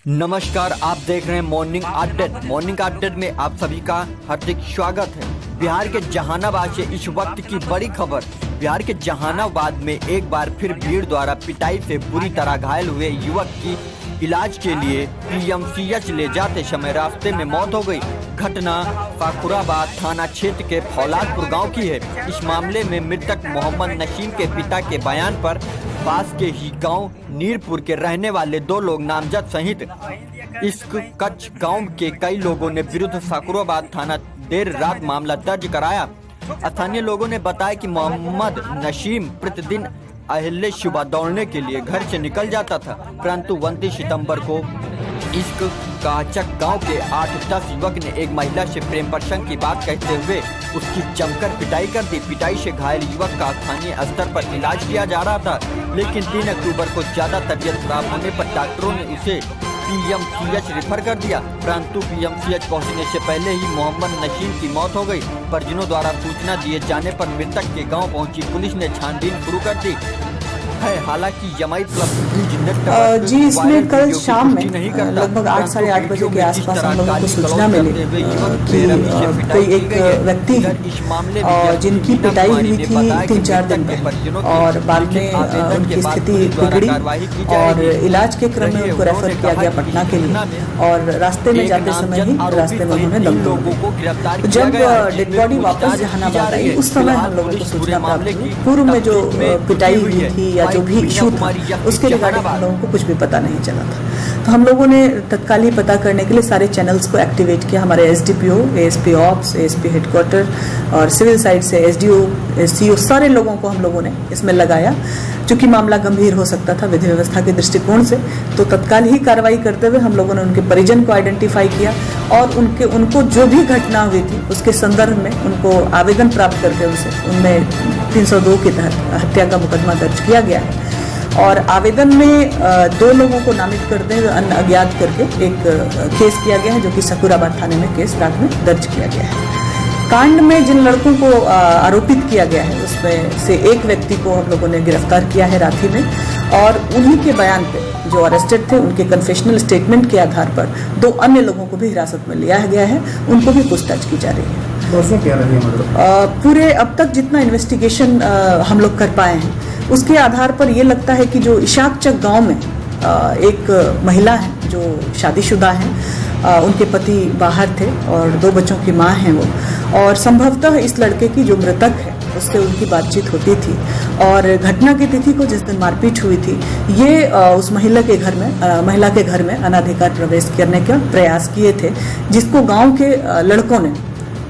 नमस्कार, आप देख रहे हैं मॉर्निंग अपडेट। मॉर्निंग अपडेट में आप सभी का हार्दिक स्वागत है। बिहार के जहानाबाद से इस वक्त की बड़ी खबर। बिहार के जहानाबाद में एक बार फिर भीड़ द्वारा पिटाई से बुरी तरह घायल हुए युवक की इलाज के लिए पीएमसीएच ले जाते समय रास्ते में मौत हो गई। घटना फाखुराबाद थाना क्षेत्र के फौलादपुर गांव की है। इस मामले में मृतक मोहम्मद नसीम के पिता के बयान पर पास के ही गांव नीरपुर के रहने वाले 2 लोग नामजद सहित इस कच्छ गांव के कई लोगों ने विरुद्ध फाखुराबाद थाना देर रात मामला दर्ज कराया। स्थानीय लोगों ने बताया कि मोहम्मद नसीम प्रतिदिन अहले सुबह दौड़ने के लिए घर से निकल जाता था, परंतु 29 सितंबर को इस काचक गांव के 8-10 युवक ने एक महिला से प्रेम प्रसंग की बात कहते हुए उसकी जमकर पिटाई कर दी। पिटाई से घायल युवक का स्थानीय स्तर पर इलाज किया जा रहा था, लेकिन 3 अक्टूबर को ज्यादा तबीयत खराब होने पर डॉक्टरों ने उसे पीएमसीएच रेफर कर दिया, परंतु पीएमसीएच पहुंचने से पहले ही मोहम्मद नसीम की मौत हो गई। परिजनों द्वारा सूचना दिए जाने पर मृतक के गांव पहुंची पुलिस ने छानबीन शुरू कर दी है। हालांकि जमाई प्लस जी इसमें कल शाम में लगभग 8 साढ़े 8 बजे के आसपास हम लोगों को सूचना मिली कि कोई एक व्यक्ति है जिनकी पिटाई हुई थी 3-4 दिन में और बाद में उनकी स्थिति बिगड़ी और इलाज के क्रम में उनको रेफर किया गया पटना के लिए और रास्ते में जाते समय ही रास्ते में उन्होंने दम तोड़। जब डेड बॉडी वापस जहानाबाद आई उस समय हम लोगों को सूचना प्राप्त हुई। पूर्व में जो पिटाई हुई थी या जो भी इशू था उसके रिगार्डिंग हम लोगों को कुछ भी पता नहीं चला था, तो हम लोगों ने तत्काल ही पता करने के लिए सारे चैनल्स को एक्टिवेट किया। हमारे SDPO, ASP ops, ASP headquarter और सिविल साइड से एसडीओ, एससीओ सारे लोगों को हम लोगों ने इसमें लगाया। चूंकि मामला गंभीर हो सकता था विधि व्यवस्था के दृष्टिकोण से, तो तत्काल ही कार्रवाई करते हुए हम लोगों ने उनके परिजन को आइडेंटिफाई किया और उनको जो भी घटना हुई थी उसके संदर्भ में उनको आवेदन प्राप्त करके उनमें 302 के तहत हत्या का मुकदमा दर्ज किया गया है और आवेदन में 2 लोगों को नामित करते हुए अन्य अज्ञात करके एक केस किया गया है, जो कि सकुराबाद थाने में केस रात में दर्ज किया गया है। कांड में जिन लड़कों को आरोपित किया गया है उसमें से एक व्यक्ति को हम लोगों ने गिरफ्तार किया है रांची में और उन्हीं के बयान पे जो अरेस्टेड थे उनके कन्फेशनल स्टेटमेंट के आधार पर 2 अन्य लोगों को भी हिरासत में लिया गया है, उनको भी पूछताछ की जा रही है। पूरे अब तक जितना इन्वेस्टिगेशन हम लोग कर पाए हैं उसके आधार पर ये लगता है कि जो इशाकचक गांव में एक महिला है जो शादीशुदा है, उनके पति बाहर थे और 2 बच्चों की मां हैं वो, और संभवतः इस लड़के की जो मृतक है उससे उनकी बातचीत होती थी और घटना की तिथि को जिस दिन मारपीट हुई थी ये उस महिला के घर में अनाधिकार प्रवेश करने का प्रयास किए थे, जिसको गांव के लड़कों ने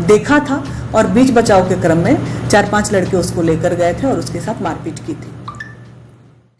देखा था और बीच बचाव के क्रम में 4-5 लड़के उसको लेकर गए थे और उसके साथ मारपीट की थी।